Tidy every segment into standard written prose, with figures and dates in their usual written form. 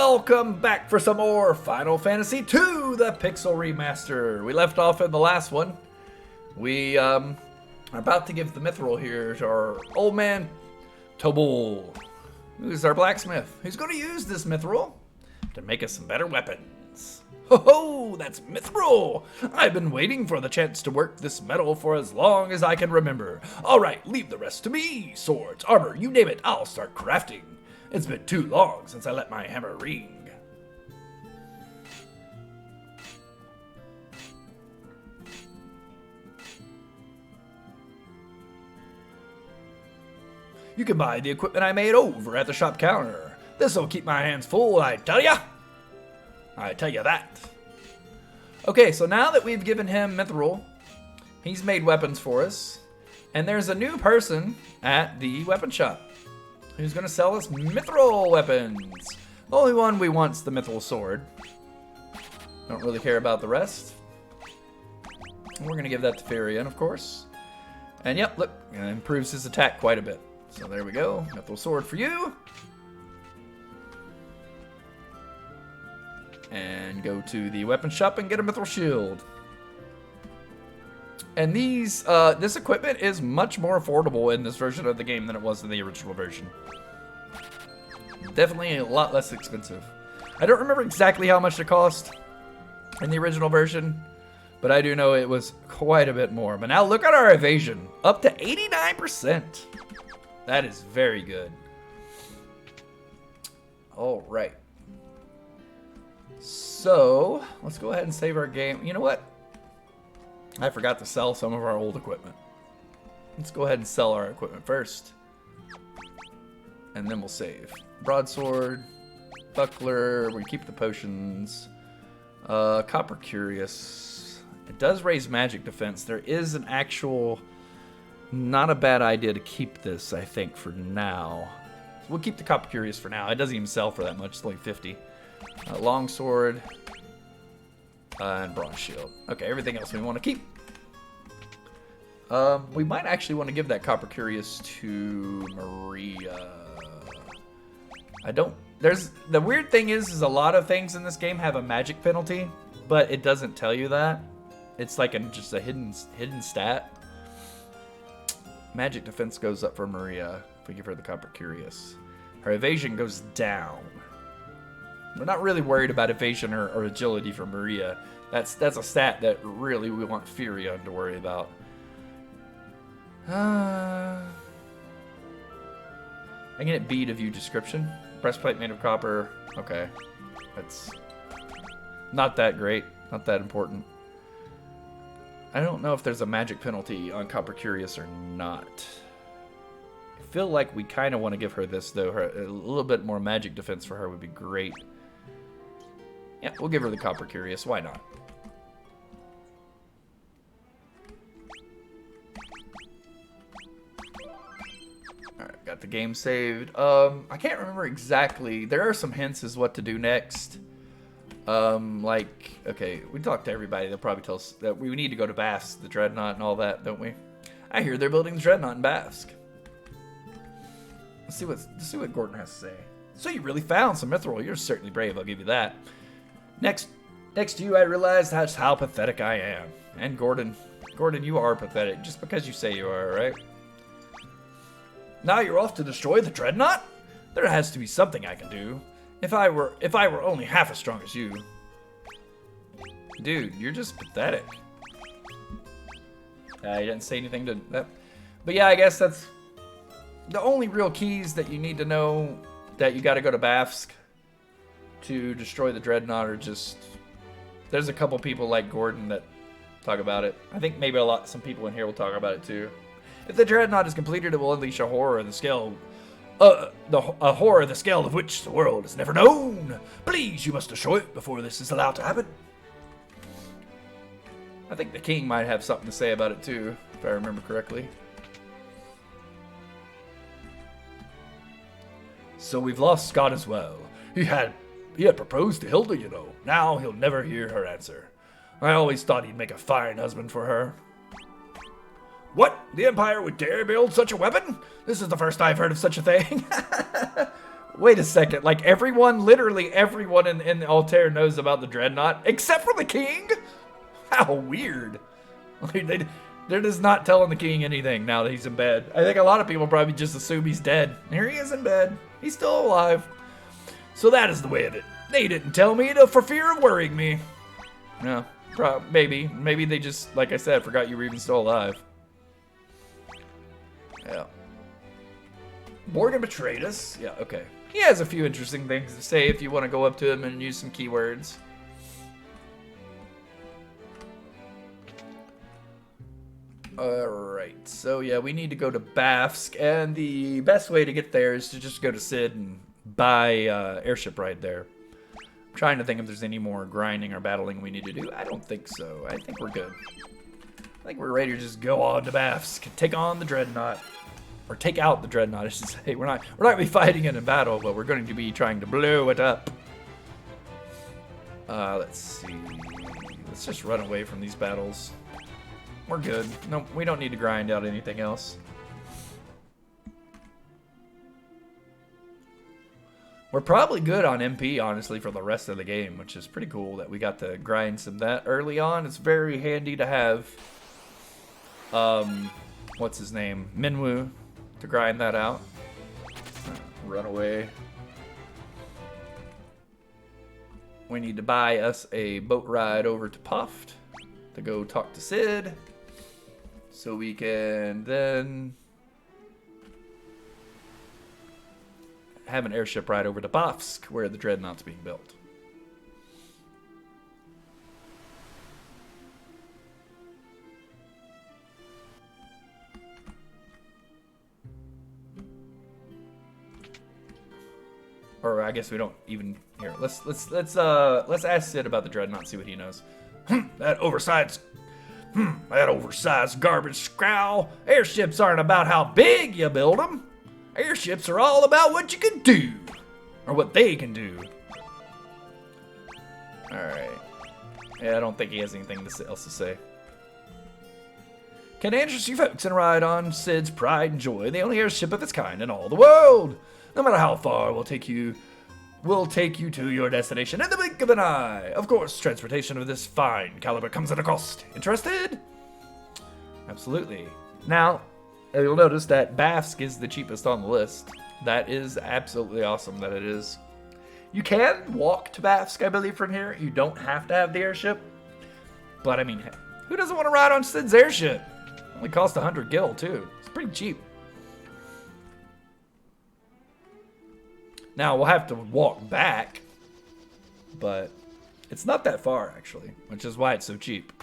Welcome back for some more Final Fantasy II, the Pixel Remaster. We left off in the last one. We are about to give the mithril here to our old man, Tobul, who's our blacksmith. Who's going to use this mithril to make us some better weapons. Ho ho, that's mithril! I've been waiting for the chance to work this metal for as long as I can remember. Alright, leave the rest to me. Swords, armor, you name it, I'll start crafting. It's been too long since I let my hammer ring. You can buy the equipment I made over at the shop counter. This'll keep my hands full, I tell ya. I tell you that. Okay, so now that we've given him mithril, he's made weapons for us. And there's a new person at the weapon shop who's going to sell us mithril weapons. The only one we want's the mithril sword. Don't really care about the rest. We're going to give that to Firion, of course. And yep, look, it improves his attack quite a bit. So there we go, mithril sword for you. And go to the weapon shop and get a mithril shield. And these, this equipment is much more affordable in this version of the game than it was in the original version. Definitely a lot less expensive. I don't remember exactly how much it cost in the original version, but I do know it was quite a bit more. But now look at our evasion, up to 89%. That is very good. All right. So let's go ahead and save our game. You know what? I forgot to sell some of our old equipment. Let's go ahead and sell our equipment first. And then we'll save. Broadsword, buckler, we keep the potions. Copper Curious. It does raise magic defense. There is an actual, not a bad idea to keep this, I think, for now. So we'll keep the Copper Curious for now. It doesn't even sell for that much. It's only 50. Longsword. And bronze shield. Okay, everything else we want to keep. We might actually want to give that Copper Curious to Maria. The weird thing is a lot of things in this game have a magic penalty, but it doesn't tell you that. It's like just a hidden stat. Magic defense goes up for Maria if we give her the Copper Curious. Her evasion goes down. We're not really worried about evasion or agility for Maria. That's a stat that really we want Firion to worry about. I can hit B to view description. Breastplate made of copper. Okay. That's not that great. Not that important. I don't know if there's a magic penalty on Copper Curious or not. I feel like we kind of want to give her this, though. A little bit more magic defense for her would be great. Yeah, we'll give her the Copper Curious. Why not? Alright, got the game saved. I can't remember exactly. There are some hints as what to do next. Okay, we talked to everybody. They'll probably tell us that we need to go to Basque, the Dreadnought and all that, don't we? I hear they're building the Dreadnought in Basque. Let's see what Gordon has to say. So you really found some mithril. You're certainly brave, I'll give you that. Next to you, I realized how pathetic I am. And Gordon, you are pathetic just because you say you are, right? Now you're off to destroy the Dreadnought? There has to be something I can do. If I were only half as strong as you. Dude, you're just pathetic. He didn't say anything to that. But yeah, I guess that's the only real keys that you need to know, that you got to go to Bafsk to destroy the Dreadnought, or just, there's a couple people like Gordon that talk about it. I think maybe some people in here will talk about it too. If the Dreadnought is completed, it will unleash a horror of the scale, a horror of the scale of which the world has never known. Please, you must destroy it before this is allowed to happen. I think the king might have something to say about it too, if I remember correctly. So we've lost Scott as well. He had proposed to Hilda, you know. Now he'll never hear her answer. I always thought he'd make a fine husband for her. What? The Empire would dare build such a weapon? This is the first I've heard of such a thing. Wait a second. Like, everyone, literally everyone in Altair knows about the Dreadnought, except for the king? How weird. Like, they're just not telling the king anything now that he's in bed. I think a lot of people probably just assume he's dead. Here he is in bed. He's still alive. So that is the way of it. They didn't tell me for fear of worrying me. No, maybe. Maybe they just, like I said, forgot you were even still alive. Yeah. Morgan betrayed us. Yeah, okay. He has a few interesting things to say if you want to go up to him and use some keywords. Alright, so yeah, we need to go to Bafsk, and the best way to get there is to just go to Sid and buy airship ride there. I'm trying to think if there's any more grinding or battling we need to do. I don't think so. I think we're good. I think we're ready to just go on to Bafsk and take on the Dreadnought. Or take out the Dreadnought, I should say. We're not going to be fighting it in battle, but we're going to be trying to blow it up. Let's see. Let's just run away from these battles. We're good. No, we don't need to grind out anything else. We're probably good on MP, honestly, for the rest of the game, which is pretty cool that we got to grind some that early on. It's very handy to have, what's his name? Minwoo, to grind that out. Run away. We need to buy us a boat ride over to Puffed to go talk to Sid. So we can then have an airship ride over to Bafsk, where the Dreadnought's being built. Or I guess we don't even here. Let's ask Sid about the Dreadnought, see what he knows. That oversized garbage scow. Airships aren't about how big you build them. Airships are all about what you can do, or what they can do. All right. Yeah, I don't think he has anything else to say. Can interest you folks in a ride on Sid's Pride and Joy, the only airship of its kind in all the world. No matter how far, we'll take you to your destination in the blink of an eye. Of course, transportation of this fine caliber comes at a cost. Interested? Absolutely. Now, you'll notice that Bafsk is the cheapest on the list. That is absolutely awesome that it is. You can walk to Bafsk, I believe, from here. You don't have to have the airship. But, I mean, who doesn't want to ride on Sid's airship? It only costs 100 gil, too. It's pretty cheap. Now, we'll have to walk back, but it's not that far, actually, which is why it's so cheap.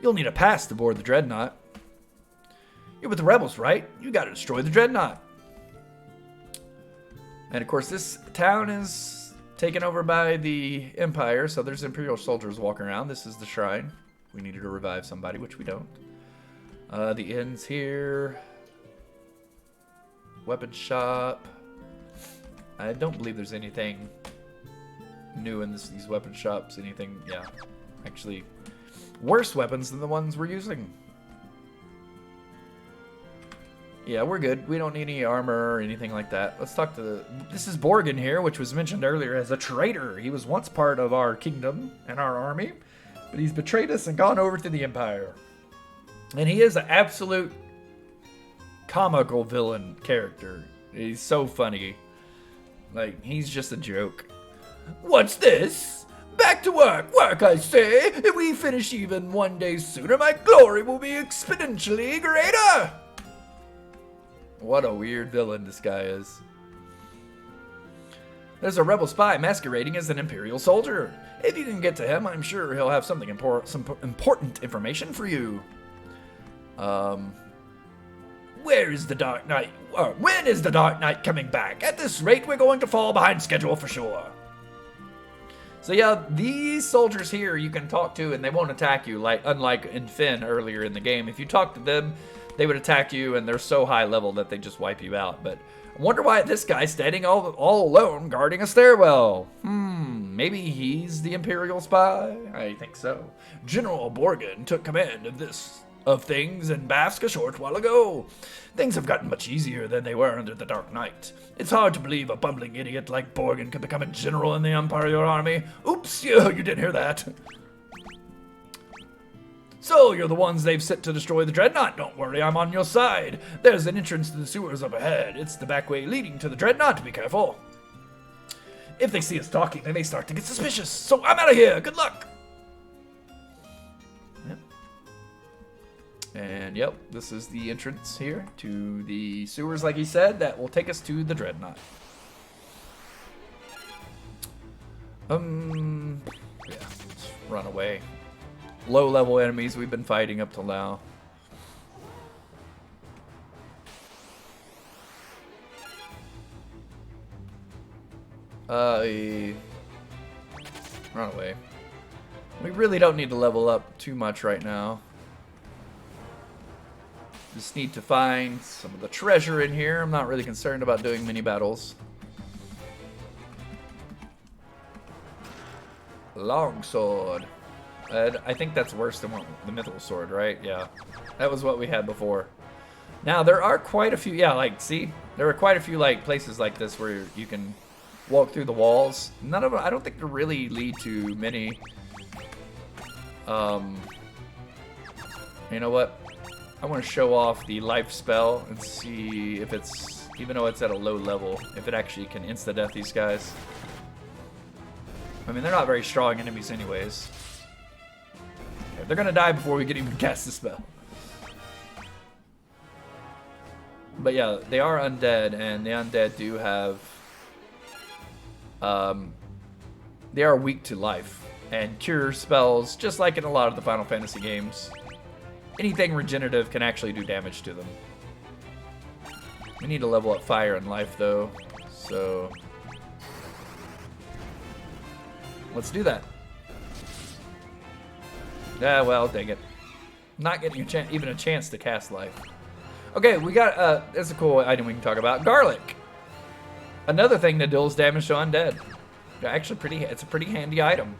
You'll need a pass to board the Dreadnought. You're with the rebels, right? You gotta destroy the Dreadnought. And, of course, this town is taken over by the Empire, so there's Imperial soldiers walking around. This is the shrine. We needed to revive somebody, which we don't. The inn's here. Weapon shop. I don't believe there's anything new in these weapon shops. Anything, yeah. Actually, worse weapons than the ones we're using. Yeah, we're good. We don't need any armor or anything like that. Let's talk to this is Borgin here, which was mentioned earlier as a traitor. He was once part of our kingdom and our army, but he's betrayed us and gone over to the Empire. And he is an absolute comical villain character. He's so funny. Like, he's just a joke. What's this? Back to work, work I say. If we finish even one day sooner, my glory will be exponentially greater. What a weird villain this guy is. There's a rebel spy masquerading as an Imperial soldier. If you can get to him, I'm sure he'll have some important information for you. Where is the Dark Knight? When is the Dark Knight coming back? At this rate, we're going to fall behind schedule for sure. So yeah, these soldiers here you can talk to and they won't attack you, like unlike in Finn earlier in the game. If you talk to them, they would attack you and they're so high level that they just wipe you out. But I wonder why this guy's standing all alone guarding a stairwell. Maybe he's the Imperial spy? I think so. General Borgen took command of things in Bask a short while ago. Things have gotten much easier than they were under the Dark Knight. It's hard to believe a bumbling idiot like Borgen could become a general in the Imperial army. Oops, you didn't hear that. So, you're the ones they've sent to destroy the Dreadnought. Don't worry, I'm on your side. There's an entrance to the sewers up ahead. It's the back way leading to the Dreadnought. Be careful. If they see us talking, they may start to get suspicious. So, I'm out of here. Good luck. Yep. And, yep, this is the entrance here to the sewers, like he said. That will take us to the Dreadnought. Yeah, let's run away. Low-level enemies we've been fighting up till now. Run away. We really don't need to level up too much right now. Just need to find some of the treasure in here. I'm not really concerned about doing mini battles. Longsword. I think that's worse than the Mythical Sword, right? Yeah. That was what we had before. Now, there are quite a few... Yeah, like, see? There are quite a few, like, places like this where you can walk through the walls. None of them... I don't think they really lead to many... You know what? I want to show off the life spell and see if it's... Even though it's at a low level, if it actually can insta-death these guys. I mean, they're not very strong enemies anyways. They're gonna die before we can even cast the spell. But yeah, they are undead, and the undead do have... they are weak to life. And cure spells, just like in a lot of the Final Fantasy games, anything regenerative can actually do damage to them. We need to level up fire and life, though, so... Let's do that. Yeah, well, dang it. Not getting even a chance to cast life. Okay, we got, there's a cool item we can talk about. Garlic. Another thing that deals damage to undead. Actually, it's a pretty handy item.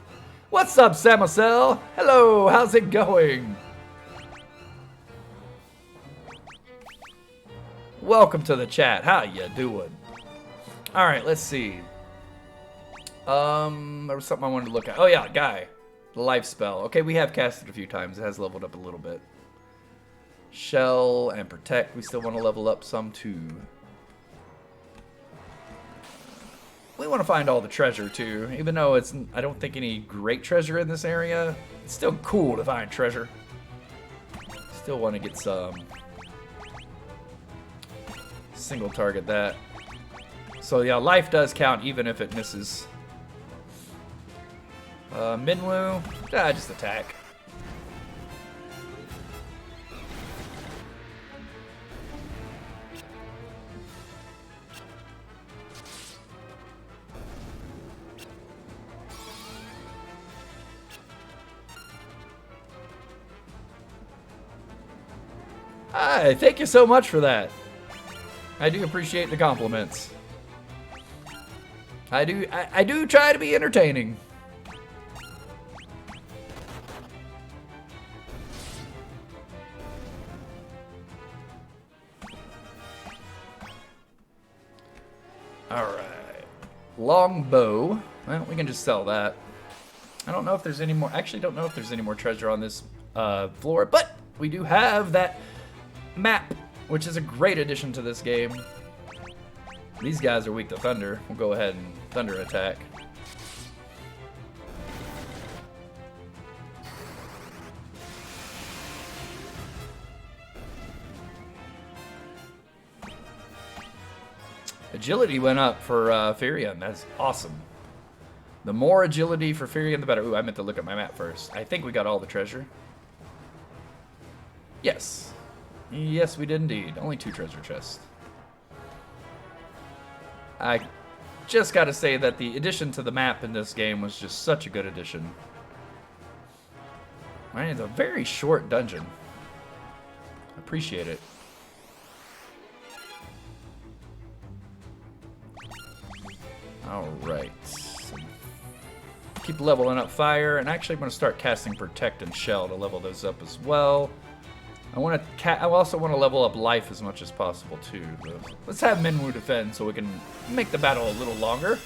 What's up, Samusel? Hello, how's it going? Welcome to the chat. How you doing? Alright, let's see. There was something I wanted to look at. Oh yeah, Guy. The life spell. Okay, we have cast it a few times. It has leveled up a little bit. Shell and Protect. We still want to level up some too. We want to find all the treasure too. Even though it's, I don't think any great treasure in this area, it's still cool to find treasure. Still want to get some. Single target that. So yeah, life does count even if it misses. Minwu, just attack. Hi, thank you so much for that. I do appreciate the compliments. I do try to be entertaining. Alright. Longbow. Well, we can just sell that. I don't know if there's any more... Actually, don't know if there's any more treasure on this floor, but we do have that map, which is a great addition to this game. These guys are weak to thunder. We'll go ahead and thunder attack. Agility went up for Firion. That's awesome. The more agility for Firion, the better. Ooh, I meant to look at my map first. I think we got all the treasure. Yes. Yes, we did indeed. Only 2 treasure chests. I just gotta say that the addition to the map in this game was just such a good addition. I mean, it's a very short dungeon. Appreciate it. Alright. keep leveling up fire, and actually I'm going to start casting protect and shell to level those up as well. I also want to level up life as much as possible too. Let's have Minwu defend so we can make the battle a little longer.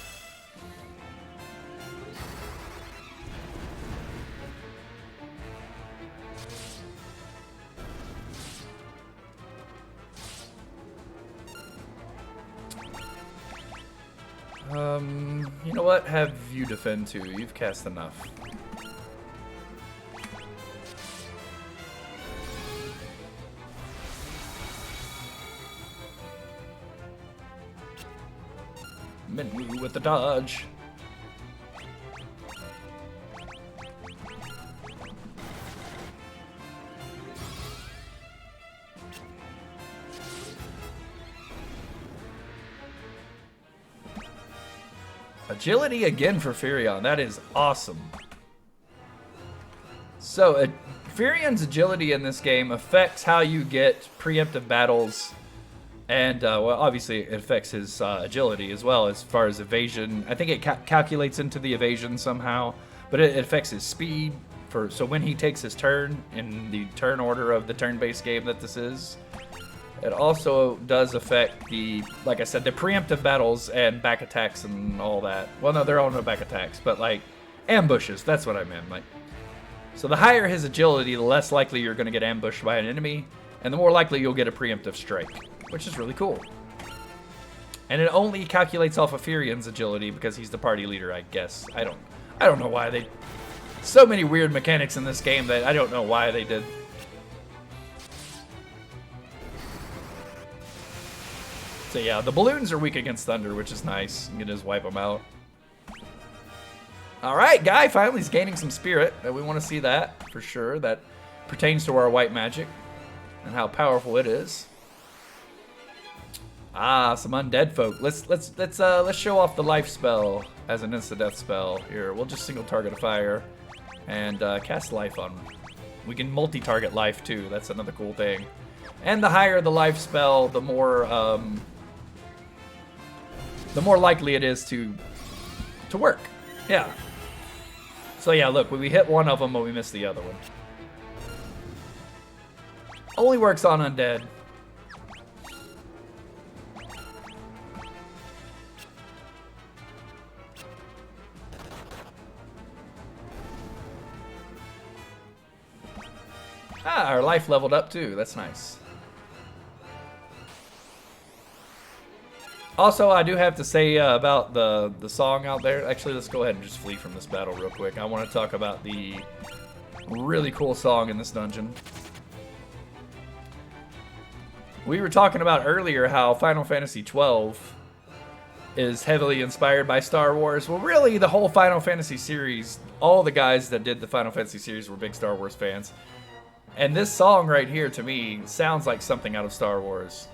You know what? Have you defend too. You've cast enough. Minwu with the dodge. Agility again for Furion. That is awesome. So, Furion's agility in this game affects how you get preemptive battles. And, well, obviously it affects his agility as well as far as evasion. I think it calculates into the evasion somehow. But it affects his speed. So when he takes his turn in the turn order of the turn-based game that this is. It also does affect like I said, the preemptive battles and back attacks and all that. Well, no, they're all no back attacks, but like ambushes. That's what I meant. Like, so the higher his agility, the less likely you're going to get ambushed by an enemy, and the more likely you'll get a preemptive strike, which is really cool. And it only calculates off of Furion's agility because he's the party leader, I guess. I don't know why they. So many weird mechanics in this game that I don't know why they did. So yeah, the balloons are weak against thunder, which is nice. You can just wipe them out. Alright, Guy finally is gaining some spirit. We want to see that, for sure. That pertains to our white magic and how powerful it is. Ah, some undead folk. Let's show off the life spell as an insta-death spell. Here, we'll just single target a fire and cast life on them. We can multi-target life too. That's another cool thing. And the higher the life spell, the more likely it is to work. Yeah. So yeah, look, we hit one of them, but we missed the other one. Only works on undead. Ah, our life leveled up too. That's nice. Also, I do have to say about the song out there. Actually, let's go ahead and just flee from this battle real quick. I want to talk about the really cool song in this dungeon. We were talking about earlier how Final Fantasy XII is heavily inspired by Star Wars. Well, really, the whole Final Fantasy series, all the guys that did the Final Fantasy series were big Star Wars fans. And this song right here, to me, sounds like something out of Star Wars.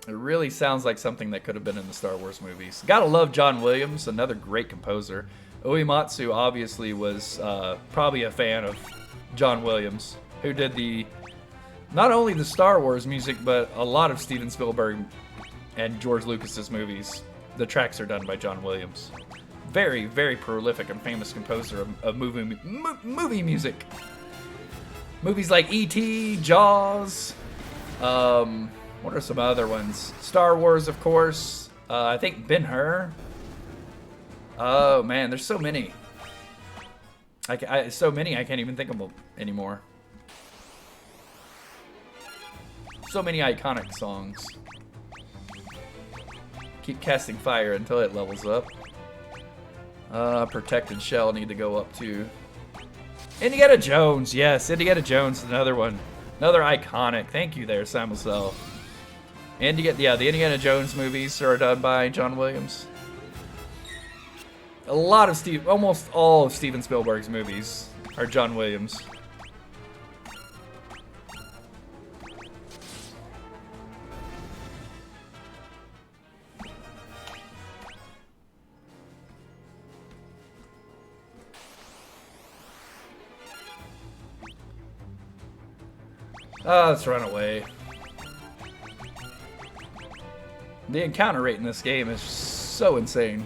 It really sounds like something that could have been in the Star Wars movies. Gotta love John Williams, another great composer. Uematsu obviously was probably a fan of John Williams, who did not only the Star Wars music, but a lot of Steven Spielberg and George Lucas's movies. The tracks are done by John Williams. Very, very prolific and famous composer of movie music. Movies like E.T., Jaws, what are some other ones? Star Wars, of course. I think Ben-Hur. Oh, man, there's so many. So many I can't even think of them anymore. So many iconic songs. Keep casting fire until it levels up. Protect and Shell need to go up too. Indiana Jones, yes, Indiana Jones, another one. Another iconic. Thank you there, Samuel. And you get, yeah, the Indiana Jones movies are done by John Williams. A lot of almost all of Steven Spielberg's movies are John Williams. Let's run away. The encounter rate in this game is so insane.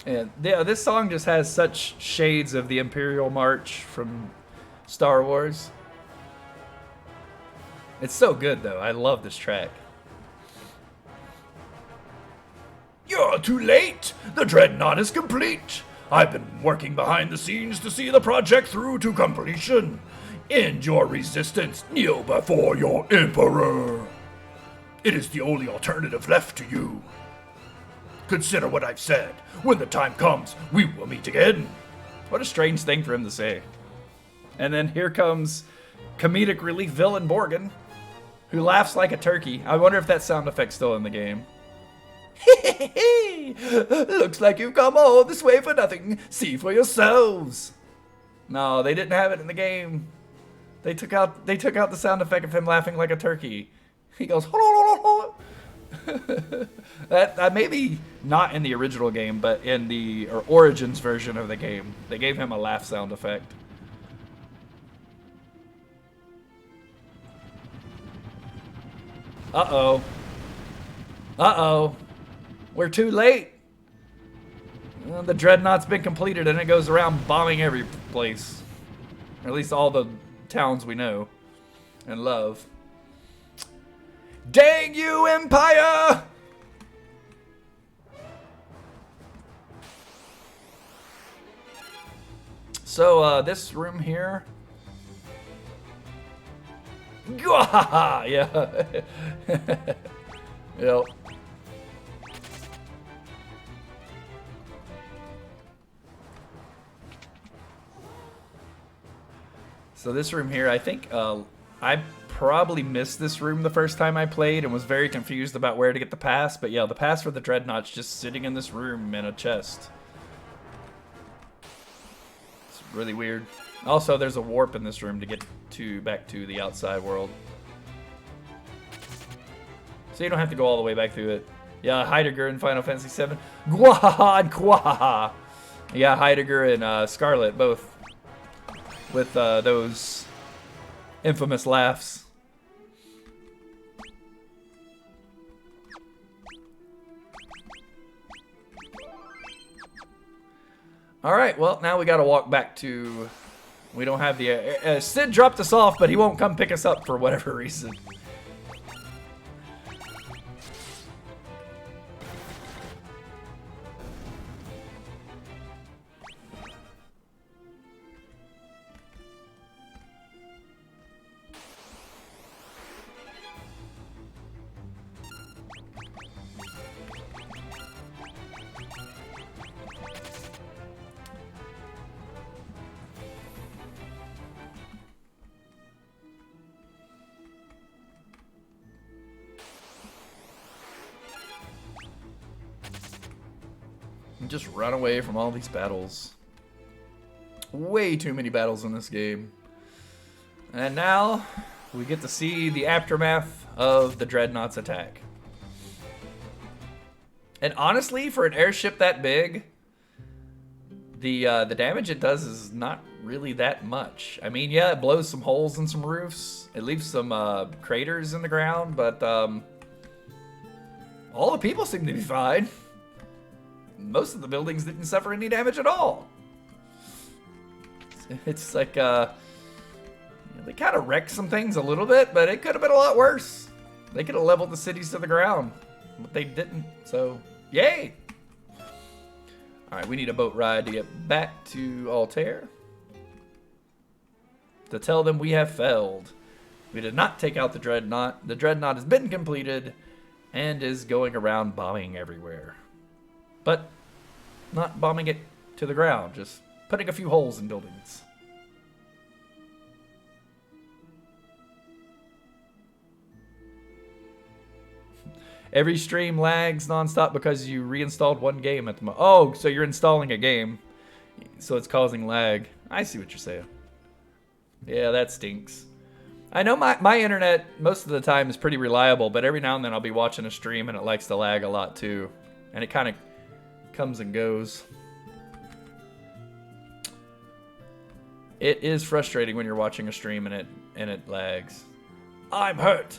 And yeah, this song just has such shades of the Imperial March from Star Wars. It's so good, though. I love this track. You're too late! The Dreadnought is complete! I've been working behind the scenes to see the project through to completion. End your resistance, kneel before your Emperor. It is the only alternative left to you. Consider what I've said. When the time comes, we will meet again. What a strange thing for him to say. And then here comes comedic relief villain Borgin, who laughs like a turkey. I wonder if that sound effect's still in the game. Looks like you've come all this way for nothing. See for yourselves. No, they didn't have it in the game. They took out the sound effect of him laughing like a turkey. He goes, that maybe not in the original game, but in the Origins version of the game, they gave him a laugh sound effect. Uh-oh. Uh-oh. We're too late. Well, the Dreadnought's been completed and it goes around bombing every place. Or at least all the towns we know and love. Dang you, Empire! So, this room here. Yeah. Yep. So this room here, I think I probably missed this room the first time I played and was very confused about where to get the pass. But yeah, the pass for the Dreadnought's just sitting in this room in a chest. It's really weird. Also, there's a warp in this room to get back to the outside world. So you don't have to go all the way back through it. Yeah, Heidegger in Final Fantasy VII. Gwahaha and Gwahaha. Yeah, Heidegger and Scarlet both with those infamous laughs. Alright, well, now we gotta walk back to... We don't have the... Sid dropped us off, but he won't come pick us up for whatever reason. Just run away from all these battles. Way too many battles in this game. And now we get to see the aftermath of the Dreadnought's attack. And honestly, for an airship that big, the damage it does is not really that much. I mean, yeah, it blows some holes in some roofs. It leaves some craters in the ground, but all the people seem to be fine. Most of the buildings didn't suffer any damage at all. It's like, they kind of wrecked some things a little bit, but it could have been a lot worse. They could have leveled the cities to the ground, but they didn't, so yay! Alright, we need a boat ride to get back to Altair. To tell them we have failed. We did not take out the Dreadnought. The Dreadnought has been completed and is going around bombing everywhere. But not bombing it to the ground, just putting a few holes in buildings. Every stream lags nonstop because you reinstalled one game at the moment. Oh, so you're installing a game, so it's causing lag. I see what you're saying. Yeah, that stinks. I know my internet most of the time is pretty reliable, but every now and then I'll be watching a stream and it likes to lag a lot too. And it kind of comes and goes. It is frustrating when you're watching a stream and it lags. I'm hurt.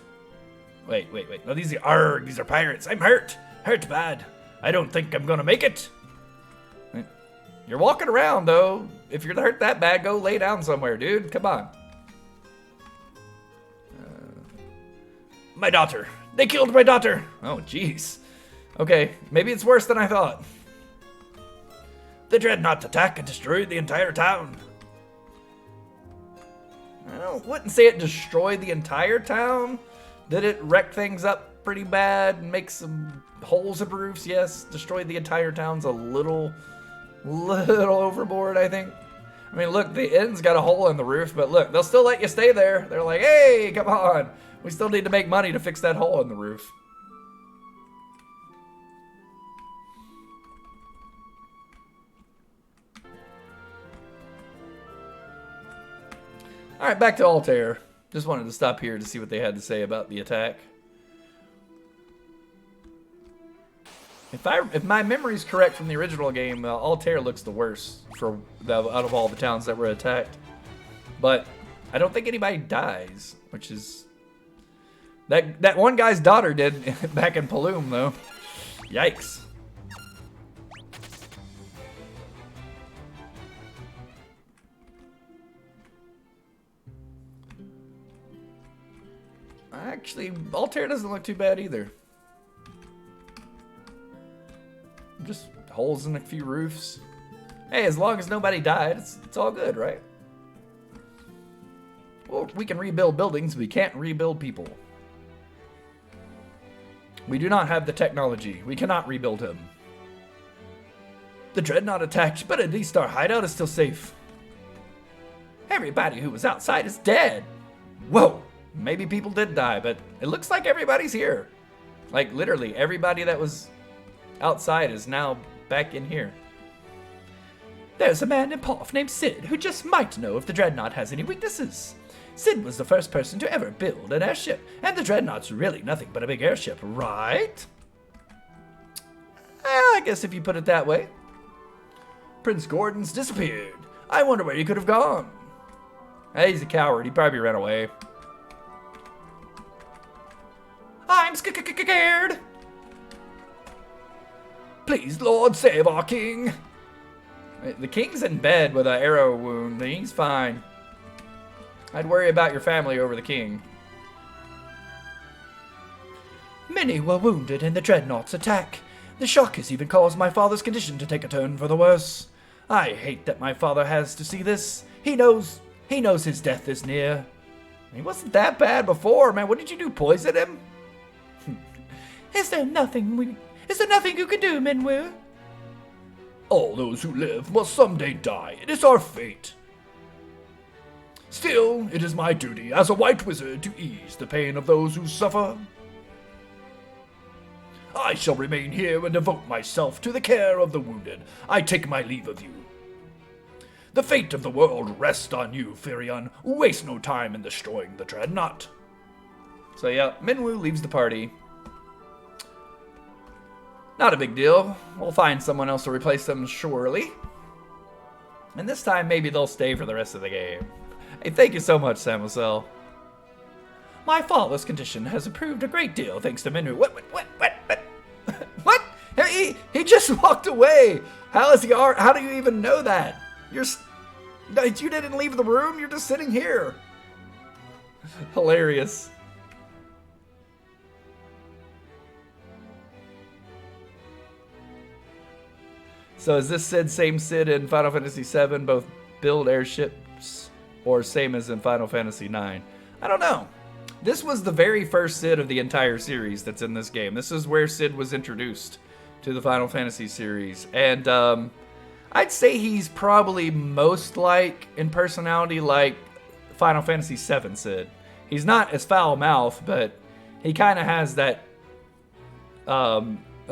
Wait. No, these are pirates. I'm hurt. Hurt bad. I don't think I'm gonna make it. You're walking around, though. If you're hurt that bad, go lay down somewhere, dude. Come on. My daughter. They killed my daughter. Oh, jeez. Okay, maybe it's worse than I thought. The Dreadnought attacked and destroyed the entire town. I wouldn't say it destroyed the entire town. Did it wreck things up pretty bad and make some holes in roofs? Yes. Destroyed the entire town's a little overboard, I think. I mean, look, the inn's got a hole in the roof, but look, they'll still let you stay there. They're like, hey, come on. We still need to make money to fix that hole in the roof. Alright, back to Altair. Just wanted to stop here to see what they had to say about the attack. If my memory is correct from the original game, Altair looks the worst out of all the towns that were attacked. But I don't think anybody dies, which is... That one guy's daughter did back in Paloom, though. Yikes. Actually, Altair doesn't look too bad either. Just holes in a few roofs. Hey, as long as nobody died, it's all good, right? Well, we can rebuild buildings, we can't rebuild people. We do not have the technology. We cannot rebuild him. The Dreadnought attacked, but at least our hideout is still safe. Everybody who was outside is dead. Whoa, maybe people did die, but it looks like everybody's here. Like, literally, everybody that was outside is now back in here. There's a man in Porth named Sid who just might know if the Dreadnought has any weaknesses. Sid was the first person to ever build an airship, and the Dreadnought's really nothing but a big airship, right? I guess if you put it that way. Prince Gordon's disappeared. I wonder where he could have gone. Hey, he's a coward. He probably ran away. I'm scared. Please, Lord, save our king. The king's in bed with an arrow wound. He's fine. I'd worry about your family over the king. Many were wounded in the Dreadnought's attack. The shock has even caused my father's condition to take a turn for the worse. I hate that my father has to see this. He knows his death is near. He wasn't that bad before, man. What did you do, poison him? Is there nothing you can do, Minwu? All those who live must someday die. It is our fate. Still, it is my duty as a white wizard to ease the pain of those who suffer. I shall remain here and devote myself to the care of the wounded. I take my leave of you. The fate of the world rests on you, Firion. Waste no time in destroying the Dreadnought. So yeah, Minwu leaves the party. Not a big deal. We'll find someone else to replace them, surely. And this time, maybe they'll stay for the rest of the game. Hey, thank you so much, Samusel. My father's condition has improved a great deal thanks to Minwu. What? What? He just walked away. How do you even know that? You didn't leave the room. You're just sitting here. Hilarious. So is this same Sid in Final Fantasy VII, both build airships, or same as in Final Fantasy IX? I don't know. This was the very first Sid of the entire series that's in this game. This is where Sid was introduced to the Final Fantasy series. And I'd say he's probably most in personality like Final Fantasy VII Sid. He's not as foul-mouthed, but he kind of has that a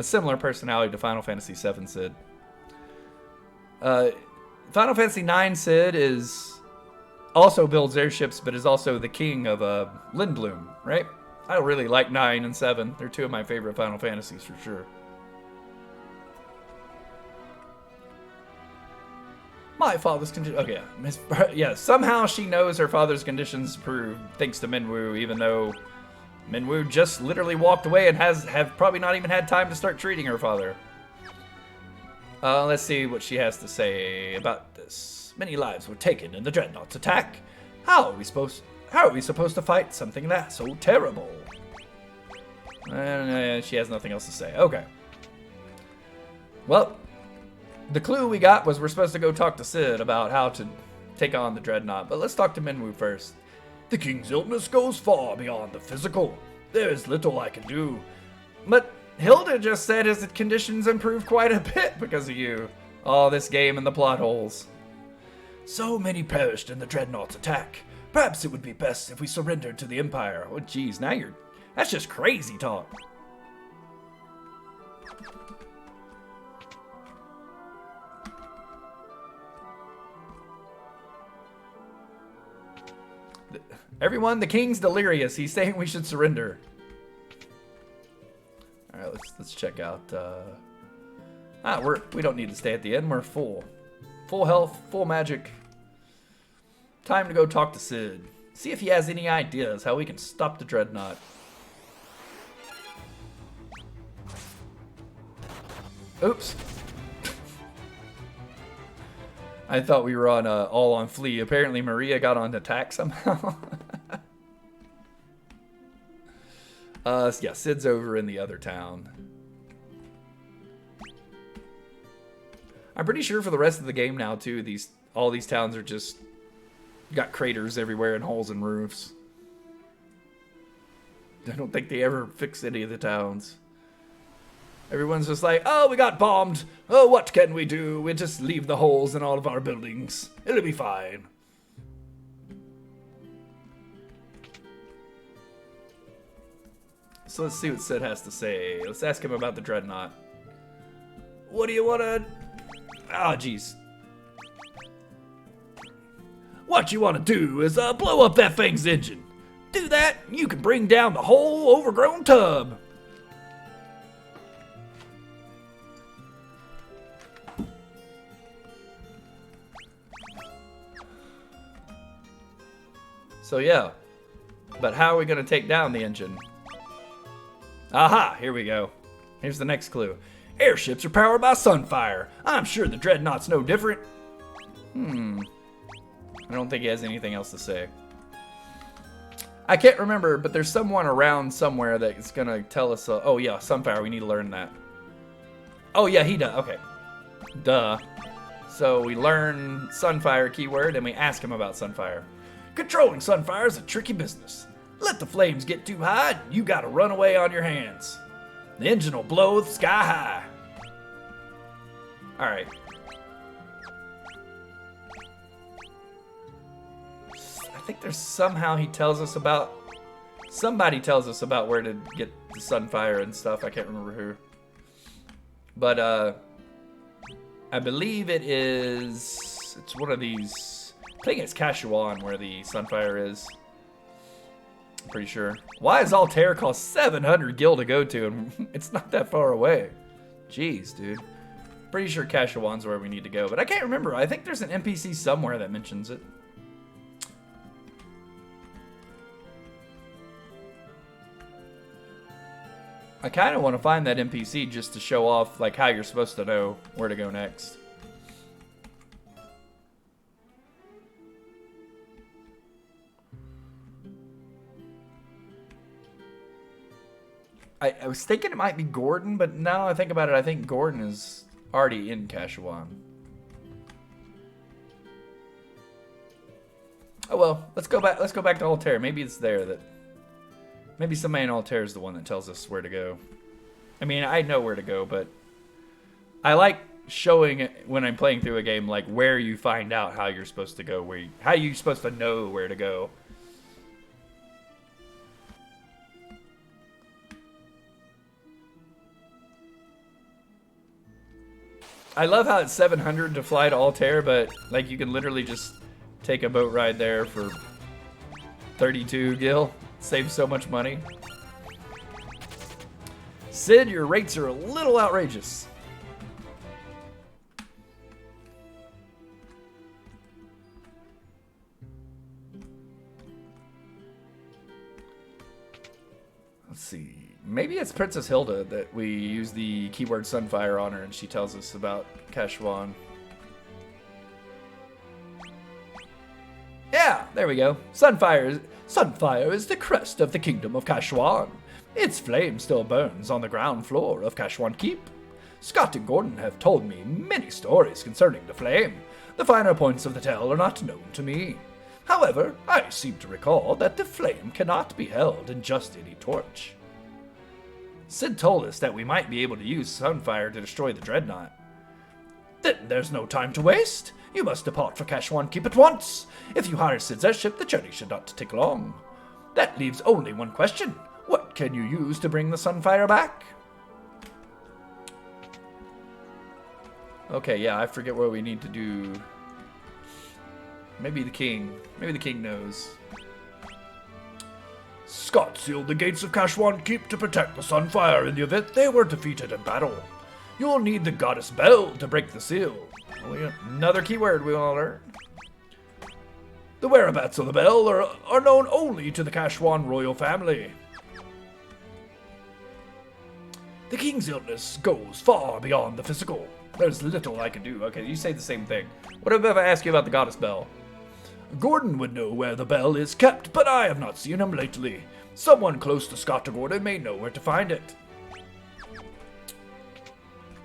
similar personality to Final Fantasy VII Sid. Final Fantasy IX Sid also builds airships, but is also the king of Lindblum, right? I really like 9 and 7. They're two of my favorite Final Fantasies for sure. My father's condition. Okay, yeah. Somehow she knows her father's conditions improved thanks to Minwu, even though Minwu just literally walked away and have probably not even had time to start treating her father. Let's see what she has to say about this. Many lives were taken in the Dreadnought's attack. How are we supposed to fight something that's so terrible? And she has nothing else to say. Okay. Well, the clue we got was we're supposed to go talk to Sid about how to take on the Dreadnought, but let's talk to Minwu first. The king's illness goes far beyond the physical. There's little I can do. But Hilda just said his conditions improved quite a bit because of you. Oh, this game and the plot holes. So many perished in the Dreadnought's attack. Perhaps it would be best if we surrendered to the Empire. Oh, geez, that's just crazy talk. Everyone, the king's delirious. He's saying we should surrender. All right, let's check out. We don't need to stay at the end. We're full health, full magic. Time to go talk to Sid. See if he has any ideas how we can stop the Dreadnought. Oops. I thought we were on all on flee. Apparently Maria got on attack somehow. Yeah, Sid's over in the other town. I'm pretty sure for the rest of the game now too, all these towns are just got craters everywhere and holes in roofs. I don't think they ever fix any of the towns. Everyone's just like, oh, we got bombed. Oh, what can we do? We just leave the holes in all of our buildings. It'll be fine. So let's see what Sid has to say. Let's ask him about the Dreadnought. What do you want to... Ah, jeez. What you want to do is blow up that thing's engine. Do that, you can bring down the whole overgrown tub. So yeah, but how are we going to take down the engine? Aha, here we go. Here's the next clue. Airships are powered by sunfire. I'm sure the Dreadnought's no different. I don't think he has anything else to say. I can't remember, but there's someone around somewhere that's going to tell us, oh yeah, sunfire, we need to learn that. Oh yeah, he does, okay. Duh. So we learn sunfire keyword and we ask him about sunfire. Controlling sunfire is a tricky business. Let the flames get too high, and you gotta run away on your hands. The engine will blow sky high. Alright. I think there's somehow he tells us about... Somebody tells us about where to get the sunfire and stuff. I can't remember who. But, I believe it is... It's one of these... I think it's Kashuan where the sunfire is. I'm pretty sure. Why is Altair cost 700 gil to go to and it's not that far away? Jeez, dude. Pretty sure Kashuan's where we need to go, but I can't remember. I think there's an NPC somewhere that mentions it. I kind of want to find that NPC just to show off like how you're supposed to know where to go next. I was thinking it might be Gordon, but now I think about it, I think Gordon is already in Kashuan. Oh well, let's go back to Altair. Maybe it's there that... Maybe somebody in Altair is the one that tells us where to go. I mean, I know where to go, but... I like showing, when I'm playing through a game, like, where you find out how you're supposed to go, how you're supposed to know where to go. I love how it's 700 to fly to Altair, but like you can literally just take a boat ride there for 32 gil. Save so much money. Sid, your rates are a little outrageous. Let's see. Maybe it's Princess Hilda that we use the keyword Sunfire on her and she tells us about Kashwan. Yeah, there we go. Sunfire is the crest of the kingdom of Kashwan. Its flame still burns on the ground floor of Kashwan Keep. Scott and Gordon have told me many stories concerning the flame. The finer points of the tale are not known to me. However, I seem to recall that the flame cannot be held in just any torch. Sid told us that we might be able to use Sunfire to destroy the Dreadnought. Then there's no time to waste. You must depart for Kashwan Keep at once. If you hire Sid's airship, the journey should not take long. That leaves only one question. What can you use to bring the Sunfire back? Okay, yeah, I forget what we need to do. Maybe the king. Maybe the king knows. Scott sealed the gates of Kashwan Keep to protect the Sunfire in the event they were defeated in battle. You'll need the Goddess Bell to break the seal. Oh, another keyword we want to learn. The whereabouts of the bell are known only to the Kashwan royal family. The king's illness goes far beyond the physical. There's little I can do. Okay, you say the same thing. What if I ask you about the Goddess Bell? Gordon would know where the bell is kept, but I have not seen him lately. Someone close to Scott or Gordon may know where to find it.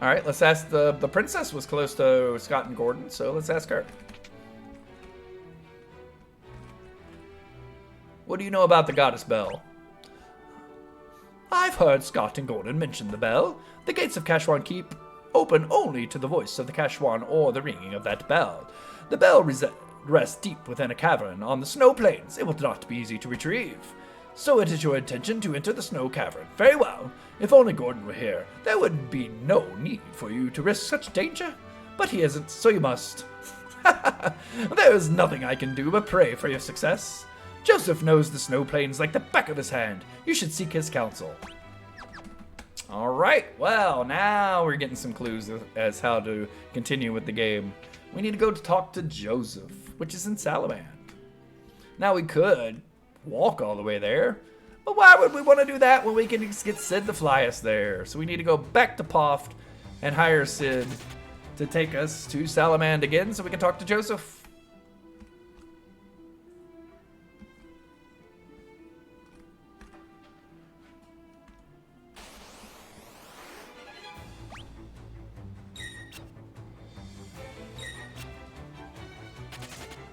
Alright, let's ask the princess was close to Scott and Gordon, so let's ask her. What do you know about the Goddess Bell? I've heard Scott and Gordon mention the bell. The gates of Kashwan Keep open only to the voice of the Kashwan or the ringing of that bell. The bell rests deep within a cavern on the snow plains. It will not be easy to retrieve. So it is your intention to enter the snow cavern. Very well. If only Gordon were here, there would be no need for you to risk such danger. But he isn't, so you must. There is nothing I can do but pray for your success. Joseph knows the snow plains like the back of his hand. You should seek his counsel. Alright, well, now we're getting some clues as how to continue with the game. We need to go to talk to Joseph, which is in Salamand. Now we could walk all the way there, but why would we want to do that when we can just get Sid to fly us there? So we need to go back to Poft and hire Sid to take us to Salamand again so we can talk to Joseph.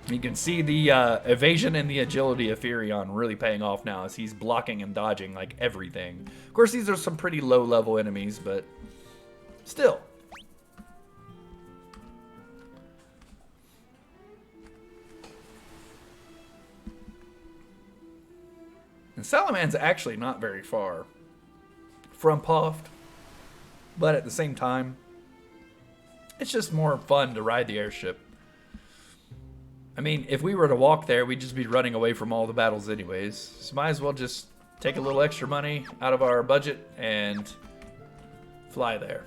You can see the evasion and the agility of Furion really paying off now as he's blocking and dodging like everything. Of course, these are some pretty low-level enemies, but still. And Salamand's actually not very far from Poft, but at the same time, it's just more fun to ride the airship. I mean, if we were to walk there, we'd just be running away from all the battles anyways. So might as well just take a little extra money out of our budget and fly there.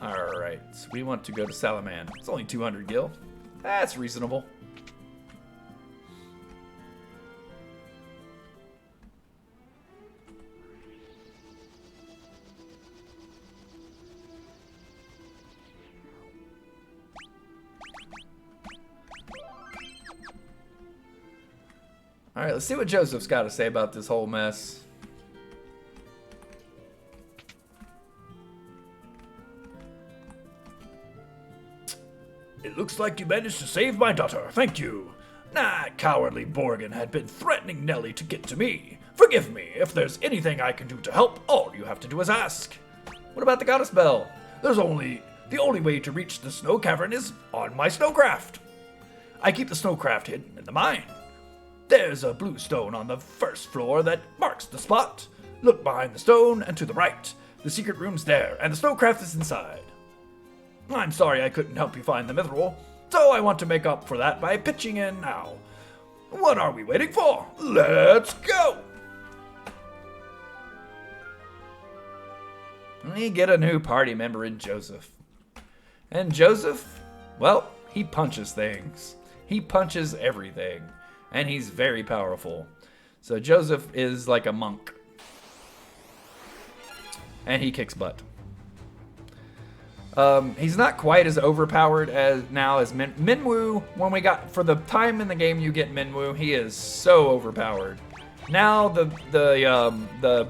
Alright, so we want to go to Salamand. It's only 200 gil. That's reasonable. Alright, let's see what Joseph's got to say about this whole mess. It looks like you managed to save my daughter. Thank you. That cowardly Borgin had been threatening Nellie to get to me. Forgive me. If there's anything I can do to help, all you have to do is ask. What about the Goddess Bell? The only way to reach the snow cavern is on my snowcraft. I keep the snowcraft hidden in the mine. There's a blue stone on the first floor that marks the spot. Look behind the stone and to the right. The secret room's there, and the snowcraft is inside. I'm sorry I couldn't help you find the mithril, so I want to make up for that by pitching in now. What are we waiting for? Let's go! We get a new party member in Joseph. And Joseph, well, he punches things. He punches everything. And he's very powerful. So Joseph is like a monk. and he kicks butt. He's not quite as overpowered as Minwoo. When we got for the time in the game you get Minwoo, he is so overpowered. Now the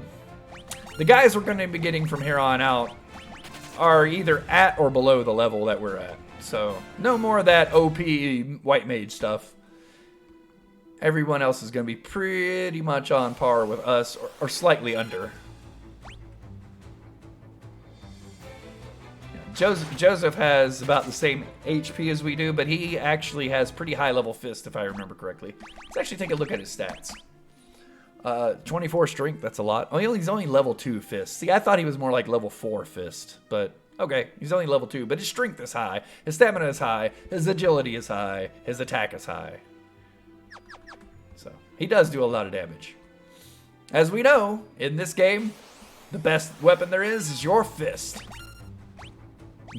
guys we're going to be getting from here on out are either at or below the level that we're at. So no more of that OP white mage stuff. Everyone else is going to be pretty much on par with us or slightly under. Joseph has about the same HP as we do, but he actually has pretty high level fist, if I remember correctly. Let's actually take a look at his stats. 24 strength, that's a lot. Oh, he's only level 2 fist. See, I thought he was more like level 4 fist, but okay, he's only level 2, but his strength is high, his stamina is high, his agility is high, his attack is high. So, he does do a lot of damage. As we know, in this game, the best weapon there is your fist.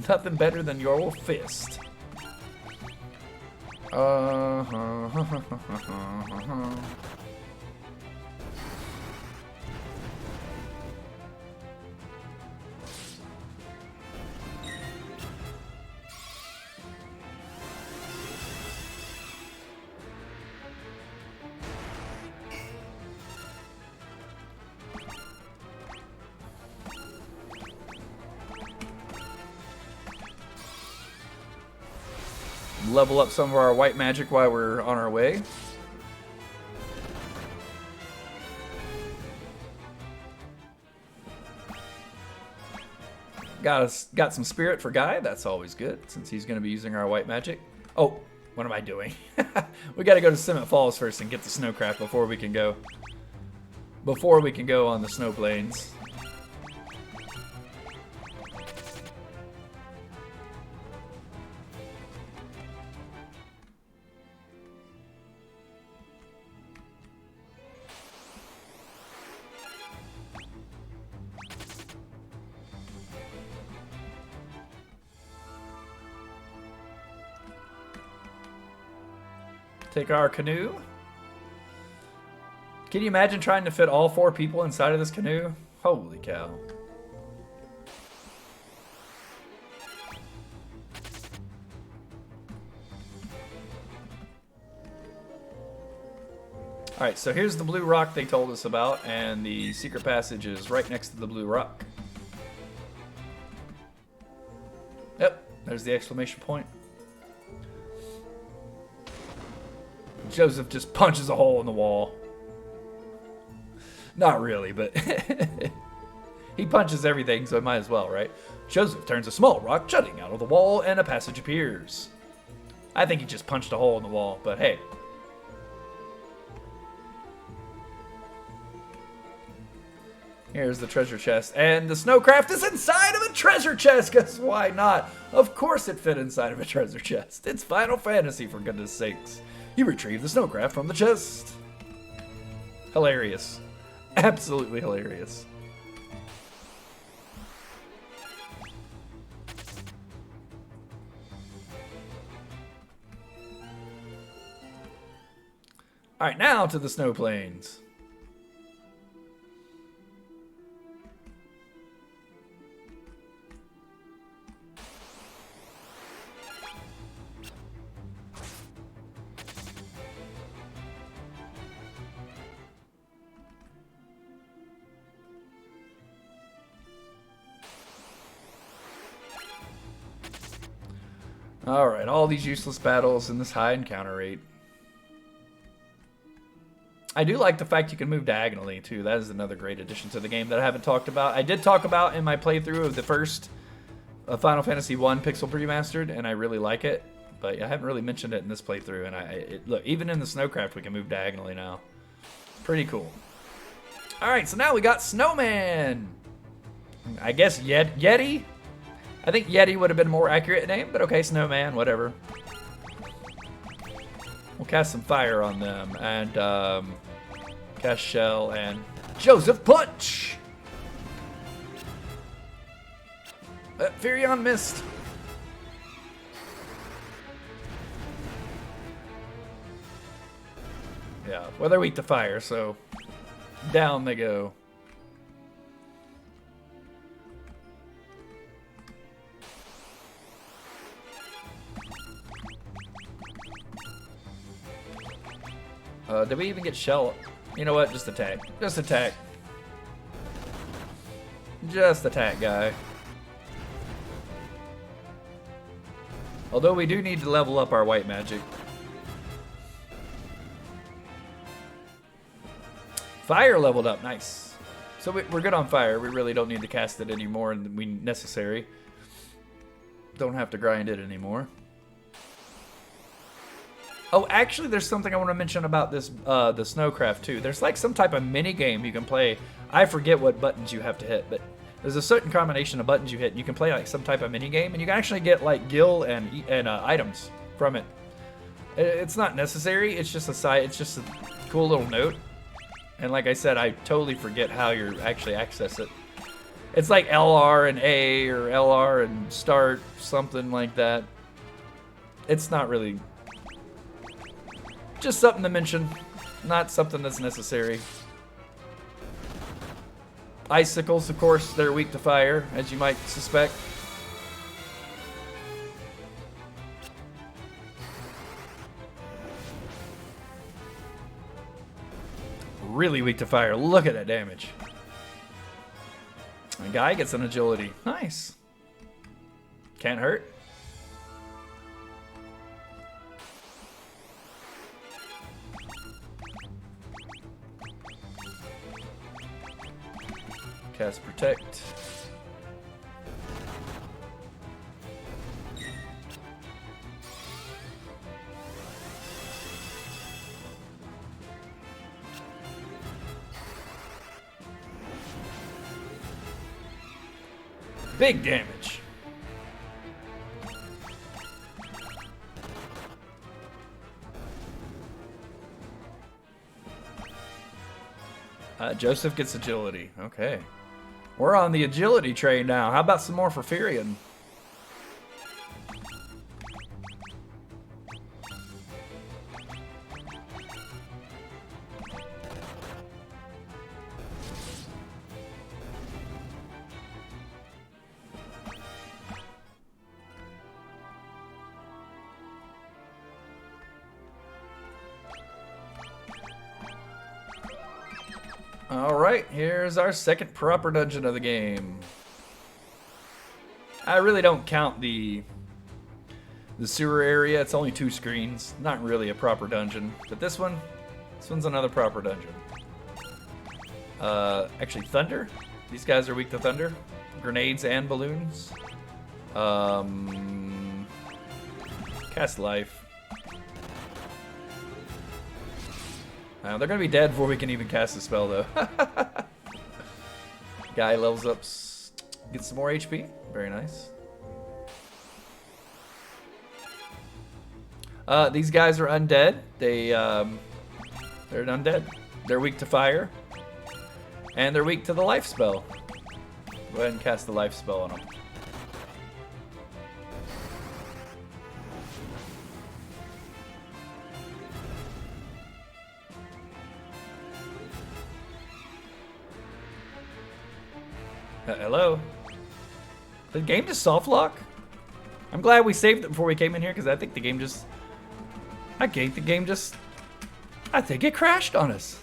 Nothing better than your fist. Level up some of our white magic while we're on our way. Got some spirit for Guy. That's always good since he's going to be using our white magic. Oh, what am I doing? We got to go to Cement Falls first and get the snowcraft before we can go. Before we can go on the snow plains. Take our canoe. Can you imagine trying to fit all 4 people inside of this canoe? Holy cow. Alright, so here's the blue rock they told us about, and the secret passage is right next to the blue rock. Yep, there's the exclamation point. Joseph just punches a hole in the wall. Not really, but he punches everything, so it might as well, right? Joseph turns a small rock jutting out of the wall, and a passage appears. I think he just punched a hole in the wall, but hey. Here's the treasure chest, and the snowcraft is inside of a treasure chest, because why not? Of course it fit inside of a treasure chest. It's Final Fantasy, for goodness sakes. You retrieve the snowcraft from the chest. Hilarious. Absolutely hilarious. Alright, now to the snow plains. Alright, all these useless battles and this high encounter rate. I do like the fact you can move diagonally, too. That is another great addition to the game that I haven't talked about. I did talk about in my playthrough of the first Final Fantasy 1 Pixel Remastered, and I really like it. But I haven't really mentioned it in this playthrough. And look, even in the Snowcraft, we can move diagonally now. Pretty cool. Alright, so now we got Snowman. I guess Yeti? I think Yeti would have been a more accurate name, but okay, Snowman, whatever. We'll cast some fire on them, and cast Shell, and Joseph Punch! Furion missed. Yeah, well, they're weak to fire, so down they go. Did we even get shell? You know what? Just attack. Just attack. Just attack, guy. Although we do need to level up our white magic. Fire leveled up. Nice. So we're good on fire. We really don't need to cast it any more than we necessary. Don't have to grind it anymore. Oh, actually, there's something I want to mention about this, the Snowcraft too. There's like some type of mini game you can play. I forget what buttons you have to hit, but there's a certain combination of buttons you hit, and you can play like some type of mini game, and you can actually get like gil and items from it. It's not necessary. It's just a side. It's just a cool little note. And like I said, I totally forget how you actually access it. It's like LR and A or LR and start, something like that. It's not really. Just something to mention, not something that's necessary. Icicles, of course, they're weak to fire, as you might suspect. Really weak to fire. Look at that damage. The guy gets an agility. Nice. Can't hurt. Cast Protect. Big damage. Joseph gets agility. Okay. We're on the agility train now. How about some more for Furion? Alright, here's our second proper dungeon of the game. I really don't count the sewer area. It's only 2 screens. Not really a proper dungeon. But this one's another proper dungeon. Actually, thunder. These guys are weak to thunder. Grenades and balloons. Cast life. They're gonna be dead before we can even cast the spell, though. Guy levels up, gets some more HP. Very nice. These guys are undead. They're undead. They're weak to fire, and they're weak to the life spell. Go ahead and cast the life spell on them. Hello? Did the game just soft lock? I'm glad we saved it before we came in here, because I think the game just... I think it crashed on us.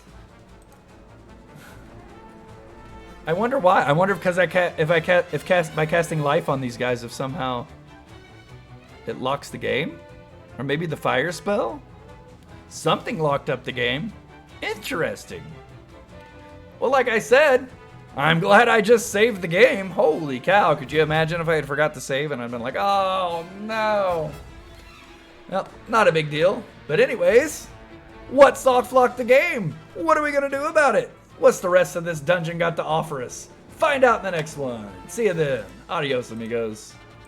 I wonder why. I wonder because by casting life on these guys, if somehow it locks the game? Or maybe the fire spell? Something locked up the game. Interesting. Well, like I said... I'm glad I just saved the game. Holy cow, could you imagine if I had forgot to save and I'd been like, oh no. Well, not a big deal. But anyways, what soft locked the game? What are we gonna do about it? What's the rest of this dungeon got to offer us? Find out in the next one. See you then. Adios, amigos.